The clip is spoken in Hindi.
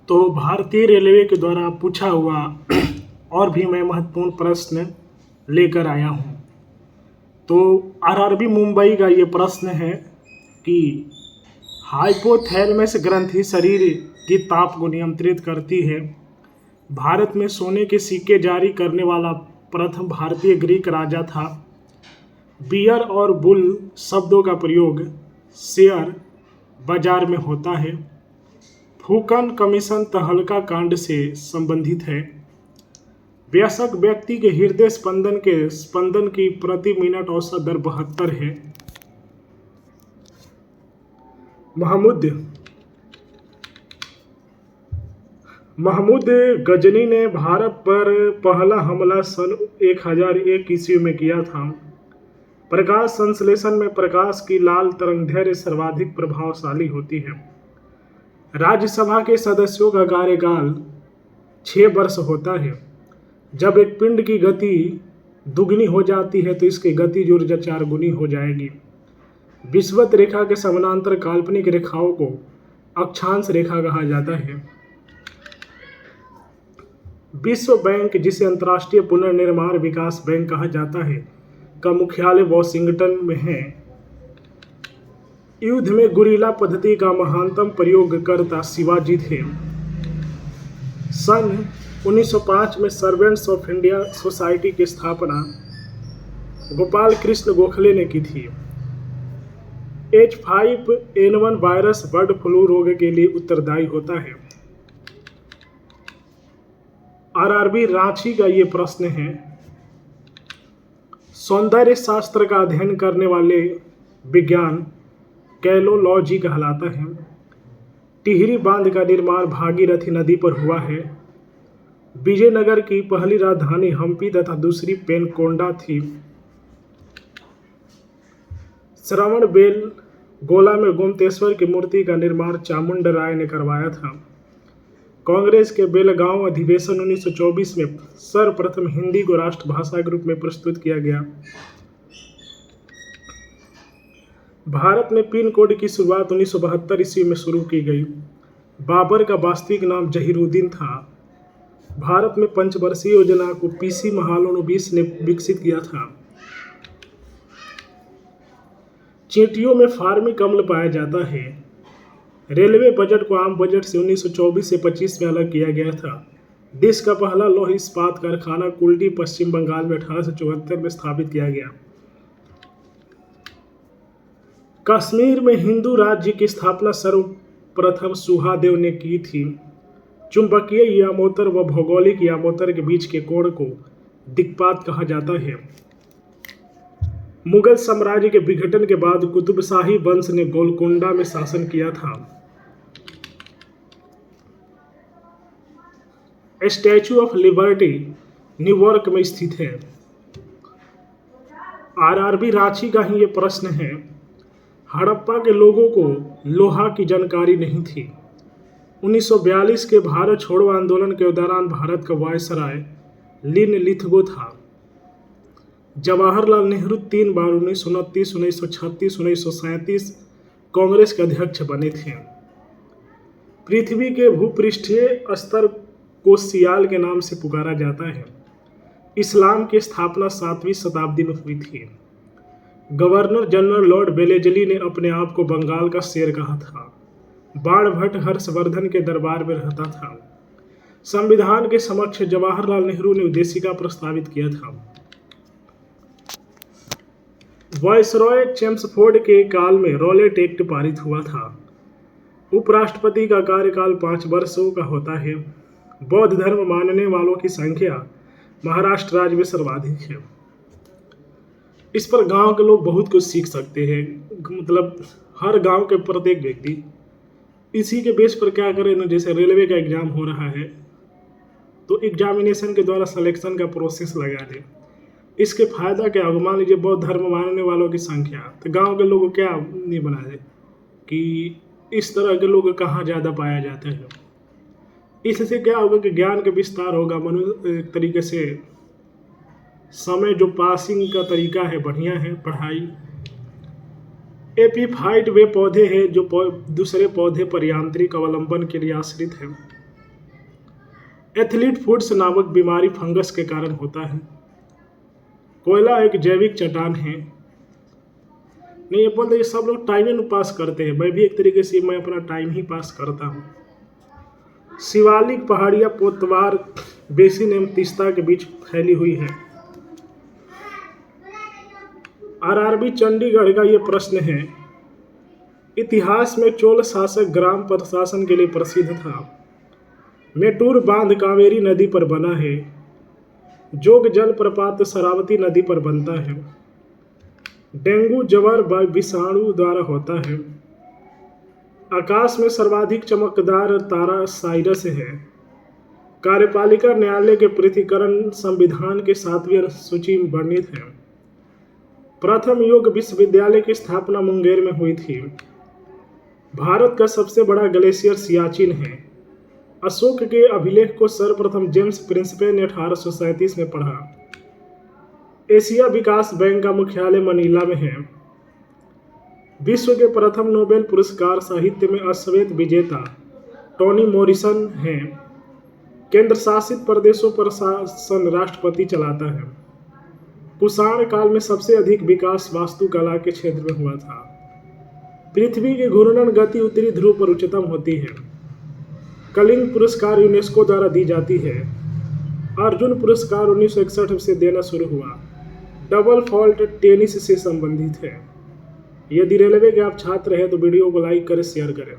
तो भारतीय रेलवे के द्वारा पूछा हुआ और भी मैं महत्वपूर्ण प्रश्न लेकर आया हूँ। तो आरआरबी मुंबई का ये प्रश्न है कि हाइपोथैलेमस ग्रंथि शरीर की ताप को नियंत्रित करती है। भारत में सोने के सिक्के जारी करने वाला प्रथम भारतीय ग्रीक राजा था। बियर और बुल शब्दों का प्रयोग शेयर बाजार में होता है। फूकन कमीशन तहलका कांड से संबंधित है। वयस्क व्यक्ति के हृदय स्पंदन की प्रति मिनट औसत दर 72 है। महमूद गजनी ने भारत पर पहला हमला सन 1001 ईस्वी में किया था। प्रकाश संश्लेषण में प्रकाश की लाल तरंगदैर्घ्य सर्वाधिक प्रभावशाली होती है। राज्यसभा के सदस्यों का कार्यकाल 6 वर्ष होता है। जब एक पिंड की गति दुगनी हो जाती है तो इसकी गतिज ऊर्जा 4 गुनी हो जाएगी। विषुवत रेखा के समानांतर काल्पनिक रेखाओं को अक्षांश रेखा कहा जाता है। विश्व बैंक, जिसे अंतर्राष्ट्रीय पुनर्निर्माण विकास बैंक कहा जाता है, का मुख्यालय वॉशिंगटन में है। युद्ध में गुरिल्ला पद्धति का महानतम प्रयोगकर्ता शिवाजी थे। सन 1905 में सर्वेंट्स ऑफ इंडिया सोसाइटी की स्थापना गोपाल कृष्ण गोखले ने की थी। H5N1 वायरस बर्ड फ्लू रोग के लिए उत्तरदायी होता है। आरआरबी रांची का ये प्रश्न है, सौंदर्य शास्त्र का अध्ययन करने वाले विज्ञान कैलोलॉजी कहलाता है। टिहरी बांध का निर्माण भागीरथी नदी पर हुआ है। विजयनगर की पहली राजधानी हम्पी तथा दूसरी पेनकोंडा थी। श्रवण बेल गोला में गोमतेश्वर की मूर्ति का निर्माण चामुंड राय ने करवाया था। कांग्रेस के बेलगांव अधिवेशन 1924 में सर्वप्रथम हिंदी को राष्ट्रभाषा के रूप में प्रस्तुत किया गया। भारत में पिन कोड की शुरुआत 1972 ईस्वी में शुरू की गई। बाबर का वास्तविक नाम जहीरुद्दीन था। भारत में पंचवर्षीय योजना को पीसी महालनोबिस ने विकसित किया था। चींटियों में फार्मिक अम्ल पाया जाता है। रेलवे बजट को आम बजट से 1924 से 25 में अलग किया गया था। देश का पहला लौह इस्पात कारखाना कुल्टी पश्चिम बंगाल में 1874 में स्थापित किया गया। कश्मीर में हिंदू राज्य की स्थापना सर्वप्रथम सुहादेव ने की थी। चुंबकीय यामोत्तर व भौगोलिक यामोत्तर के बीच के कोण को दिक्पात कहा जाता है। मुगल साम्राज्य के विघटन के बाद कुतुबशाही वंश ने गोलकोंडा में शासन किया था। स्टैच्यू ऑफ लिबर्टी न्यूयॉर्क में स्थित है। आरआरबी रांची का ही ये प्रश्न है, हड़प्पा के लोगों को लोहा की जानकारी नहीं थी। 1942 के भारत छोड़ो आंदोलन के दौरान भारत का वायसराय लिन लिथगो था। जवाहरलाल नेहरू 3 बार 1929, 1936, 1937 कांग्रेस के अध्यक्ष बने थे। पृथ्वी के भूपृष्ठीय स्तर को सियाल के नाम से पुकारा जाता है। इस्लाम की स्थापना 7वीं शताब्दी में हुई थी। गवर्नर जनरल लॉर्ड वेलेस्ली ने अपने आप को बंगाल का शेर कहा था। बाणभट्ट हर्षवर्धन के दरबार में रहता था। संविधान के समक्ष जवाहरलाल नेहरू ने उद्देशिका प्रस्तावित किया था। वायसरॉय चेम्सफोर्ड के काल में रॉलेट एक्ट पारित हुआ था। उपराष्ट्रपति का कार्यकाल 5 वर्षों का होता है। बौद्ध धर्म मानने वालों की संख्या महाराष्ट्र राज्य में सर्वाधिक है। इस पर गांव के लोग बहुत कुछ सीख सकते हैं। मतलब हर गांव के प्रत्येक व्यक्ति इसी के बेस पर क्या करें ना, जैसे रेलवे का एग्जाम हो रहा है तो एग्जामिनेशन के द्वारा सिलेक्शन का प्रोसेस लगा दें। इसके फायदा क्या होगा, मान लीजिए बौद्ध धर्म मानने वालों की संख्या, तो गांव के लोग क्या नहीं बना दे कि इस तरह के लोग कहाँ ज़्यादा पाया जाता है। इससे क्या होगा कि ज्ञान का विस्तार होगा। मनुष्य एक तरीके से समय जो पासिंग का तरीका है बढ़िया है पढ़ाई। एपीफाइट वे पौधे हैं जो दूसरे पौधे पर यांत्रिक अवलंबन के लिए आश्रित हैं। एथलीट फुट्स नामक बीमारी फंगस के कारण होता है। कोयला एक जैविक चट्टान है। नहीं, ये बोलते हैं सब लोग टाइम ही पास करते हैं, मैं भी एक तरीके से मैं अपना टाइम ही पास करता हूँ। शिवालिक पहाड़ियाँ पोतवार बेसिन एवं तीस्ता के बीच फैली हुई है। आरआरबी चंडीगढ़ का ये प्रश्न है, इतिहास में चोल शासक ग्राम प्रशासन के लिए प्रसिद्ध था। मेटूर बांध कावेरी नदी पर बना है। जोग जलप्रपात शरावती नदी पर बनता है। डेंगू ज्वर विषाणु द्वारा होता है। आकाश में सर्वाधिक चमकदार तारा साइरस है। कार्यपालिका न्यायालय के पृथक्करण संविधान के 7वीं अनुसूची में वर्णित है। प्रथम योग विश्वविद्यालय की स्थापना मुंगेर में हुई थी। भारत का सबसे बड़ा ग्लेशियर सियाचिन है। अशोक के अभिलेख को सर्वप्रथम जेम्स प्रिंसिपे ने 1837 में पढ़ा। एशिया विकास बैंक का मुख्यालय मनीला में है। विश्व के प्रथम नोबेल पुरस्कार साहित्य में अश्वेत विजेता टोनी मॉरिसन हैं। केंद्र शासित प्रदेशों पर शासन राष्ट्रपति चलाता है। कुषाण काल में सबसे अधिक विकास वास्तुकला के क्षेत्र में हुआ था। पृथ्वी की घूर्णन गति उत्तरी ध्रुव पर उच्चतम होती है। कलिंग पुरस्कार यूनेस्को द्वारा दी जाती है। अर्जुन पुरस्कार 1961 से देना शुरू हुआ। डबल फॉल्ट टेनिस से संबंधित है। यदि रेलवे के आप छात्र हैं तो वीडियो को लाइक करें, शेयर करें।